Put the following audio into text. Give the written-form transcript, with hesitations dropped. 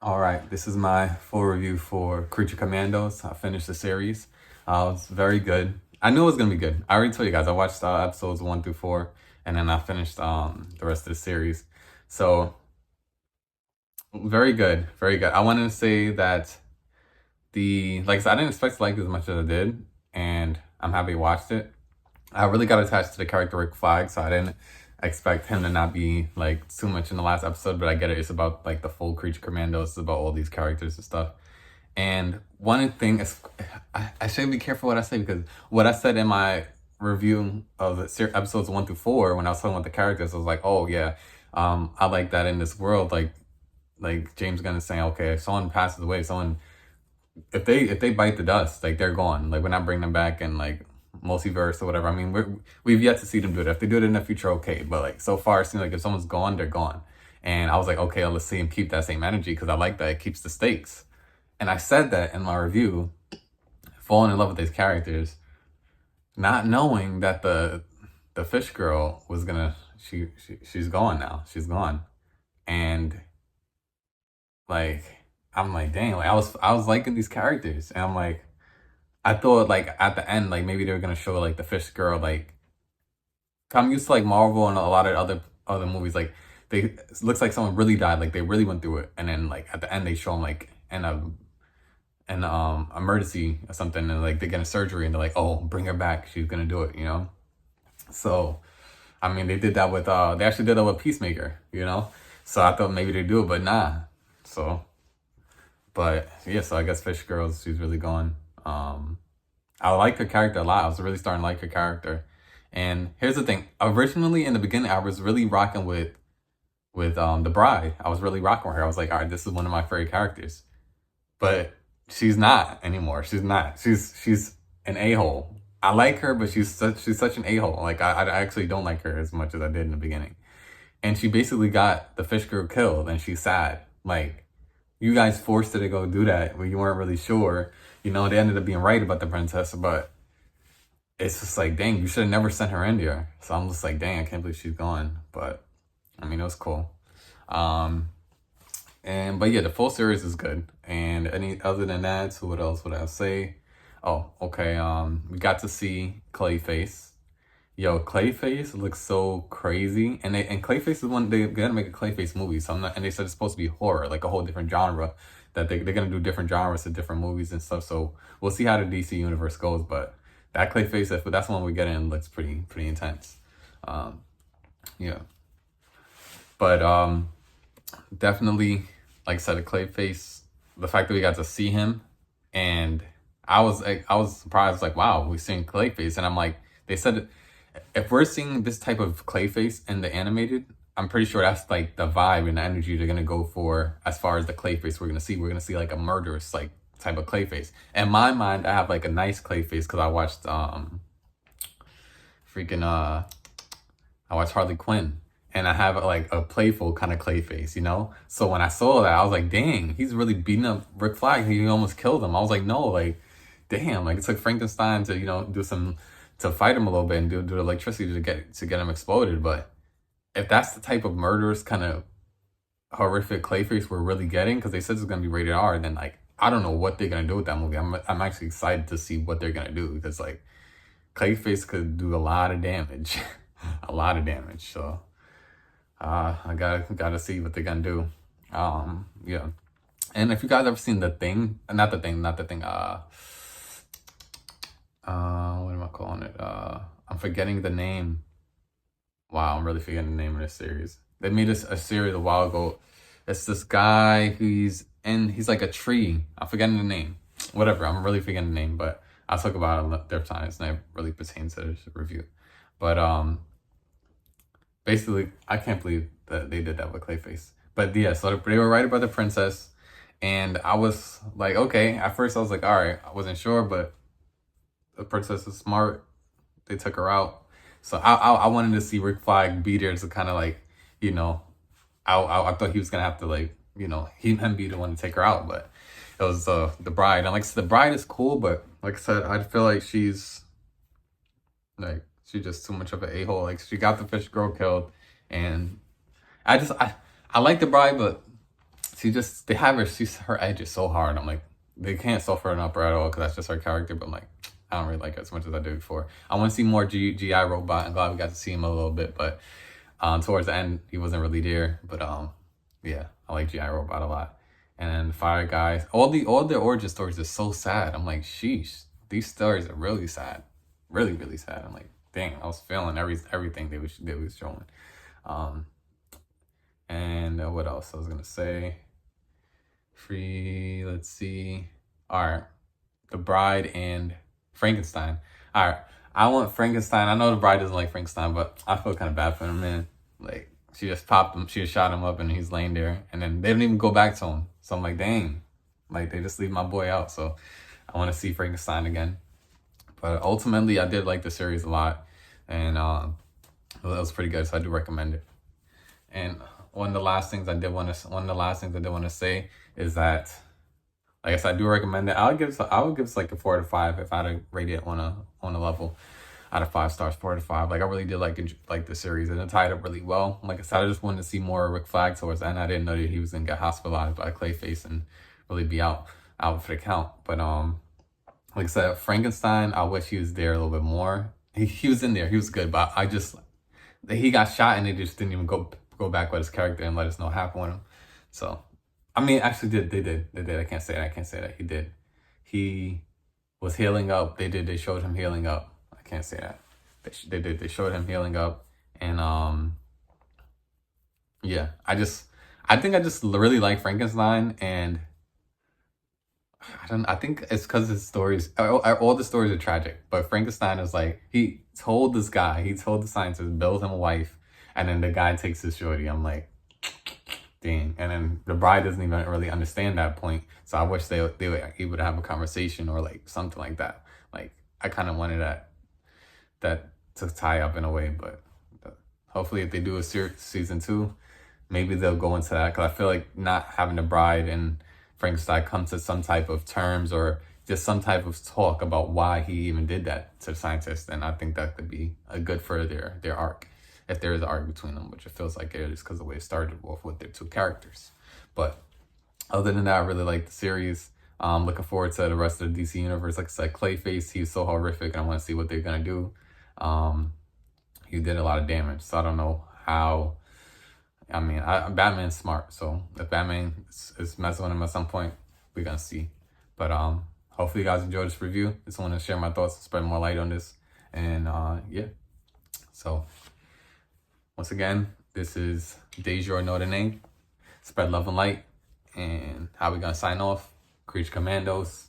All right, this is my full review for Creature Commandos. I finished the series. It's very good. I knew it was gonna be good. I already told you guys. I watched episodes 1 through 4, and then I finished the rest of the series. So very good, very good. I wanted to say that like I said, I didn't expect to like it as much as I did, and I'm happy I watched it. I really got attached to the character Rick Flag, so I didn't expect him to not be like too much in the last episode. But I get it; it's about like the full Creature Commandos. It's about all these characters and stuff. And one thing is, I should be careful what I say because what I said in my review of the episodes 1 through 4, when I was talking about the characters, I was like, oh yeah, I like that in this world, like James Gunn is saying, okay, if someone passes away, someone if they bite the dust, like they're gone. Like we're not bringing them back in like multiverse or whatever. I mean, we've yet to see them do it. If they do it in the future, okay. But like so far, it seems like if someone's gone, they're gone. And I was like, okay, let's see him keep that same energy because I like that. It keeps the stakes. And I said that in my review, falling in love with these characters, not knowing that the fish girl was gonna she's gone now. She's gone. And like I'm like, dang, like I was liking these characters. And I'm like, I thought like at the end, like maybe they were gonna show like the fish girl, like I'm used to like Marvel and a lot of other movies, like they it looks like someone really died, like they really went through it, and then like at the end they show them like in a emergency or something, and like they get a surgery and they're like, oh, bring her back, she's gonna do it, you know. So I mean, they did that with they actually did that with Peacemaker, you know. So I thought maybe they do it, but nah. So, but yeah, so I guess Fish Girls, she's really gone. I like her character a lot. I was really starting to like her character. And here's the thing: originally in the beginning, I was really rocking with the Bride. I was really rocking with her. I was like, all right, this is one of my favorite characters. But she's not anymore. She's not. She's an a hole. I like her, but she's such an a hole. Like I actually don't like her as much as I did in the beginning. And she basically got the fish girl killed, and she's sad. Like you guys forced her to go do that when you weren't really sure. You know, they ended up being right about the princess, but it's just like, dang, you should have never sent her in there. So I'm just like, dang, I can't believe she's gone. But I mean, it was cool. Um, but yeah, the full series is good. And any other than that, so what else would I say? Oh, okay. We got to see Clayface. Yo, Clayface looks so crazy, and Clayface is one they gotta make a Clayface movie. So I'm not, and they said it's supposed to be horror, like a whole different genre. That they're gonna do different genres of different movies and stuff. So we'll see how the DC universe goes. But that Clayface, if that's the one we get in, looks pretty intense. Um, yeah, but definitely, like I said, a Clayface. The fact that we got to see him, and I was surprised, like, wow, we're seeing Clayface, and I'm like, they said if we're seeing this type of Clayface in the animated, I'm pretty sure that's like the vibe and the energy they're gonna go for as far as the Clayface we're gonna see. We're gonna see like a murderous like type of Clayface. In my mind, I have like a nice Clayface because I watched freaking I watched Harley Quinn, and I have like a playful kind of Clayface, you know. So when I saw that, I was like, dang, he's really beating up Rick Flag. He almost killed him. I was like, no, like, damn, like it took Frankenstein to do some to fight him a little bit and do the electricity to get him exploded. But if that's the type of murderous kind of horrific Clayface we're really getting, because they said it's gonna be rated R, then like I don't know what they're gonna do with that movie. I'm actually excited to see what they're gonna do because like Clayface could do a lot of damage, a lot of damage. So I gotta see what they're gonna do. Yeah. And if you guys ever seen the thing, not the thing. What am I calling it? I'm forgetting the name. Wow, I'm really forgetting the name of this series. They made a series a while ago. It's this guy he's like a tree. I'm forgetting the name. Whatever, I'm really forgetting the name, but I'll talk about it different time. It's not really pertains to this review. But basically, I can't believe that they did that with Clayface. But yeah, so they were right about the princess, and I was like, okay. At first, I was like, all right, I wasn't sure, but the princess is smart. They took her out, so I wanted to see Rick Flag be there to kind of like, you know, I thought he was gonna have to like, him be the one to take her out, but it was the bride. And like the bride is cool, but like I said, I feel like she's just too much of an a-hole. Like she got the fish girl killed, and I like the bride, but they have her, her edge is so hard. I'm like, they can't soften up her at all because that's just her character. But I'm like, I don't really like her as much as I did before. I want to see more GI Robot. I'm glad we got to see him a little bit, but towards the end he wasn't really there. But yeah, I like GI Robot a lot. And then Fire Guys, all their origin stories are so sad. I'm like, sheesh, these stories are really sad, really really sad. I'm like, dang, I was feeling everything they was showing. And what else I was gonna say? Let's see. All right, The Bride and Frankenstein. All right, I want Frankenstein. I know The Bride doesn't like Frankenstein, but I feel kind of bad for him, man. Like, she just popped him, she just shot him up, and he's laying there, and then they don't even go back to him. So I'm like, dang, like they just leave my boy out. So I want to see Frankenstein again. But ultimately, I did like the series a lot, and it was pretty good. So I do recommend it. And one of the last things I did want to say is that, like I said, I do recommend it. I would give it like a 4 to 5 if I had to rate it on a level out of 5 stars, 4 to 5. Like, I really did like the series, and it tied up really well. Like I said, I just wanted to see more Rick Flag towards the end. I didn't know that he was gonna get hospitalized by Clayface and really be out for the count. But like I said, Frankenstein, I wish he was there a little bit more. He was in there, he was good, but he got shot and they just didn't even go back with his character and let us know what happened with him. So, I mean, actually, they did. I can't say that. He did. He was healing up. They showed him healing up. I can't say that. They did. They showed him healing up, and yeah. I think I just really like Frankenstein, and I think it's because his stories, all the stories are tragic. But Frankenstein is like, he told the scientist, build him a wife, and then the guy takes his shorty. I'm like, dang. And then the bride doesn't even really understand that point. So I wish they were able to have a conversation or like something like that. Like, I kind of wanted that to tie up in a way, but hopefully if they do a season 2, maybe they'll go into that, because I feel like not having the bride and Frankenstein come to some type of terms or just some type of talk about why he even did that to the scientist, and I think that could be a good for their arc, if there is an arc between them, which it feels like it is because of the way it started off with their 2 characters. But other than that, I really like the series. Looking forward to the rest of the DC universe. Like I said, Clayface, he's so horrific, and I want to see what they're gonna do. He did a lot of damage, so I don't know how. I mean, Batman's smart, so if Batman is messing with him at some point, we're gonna see. But hopefully you guys enjoyed this review. Just want to share my thoughts, spread more light on this, and yeah. So once again, this is Dejour Know the Name. Spread love and light, and how we gonna sign off? Creature Commandos.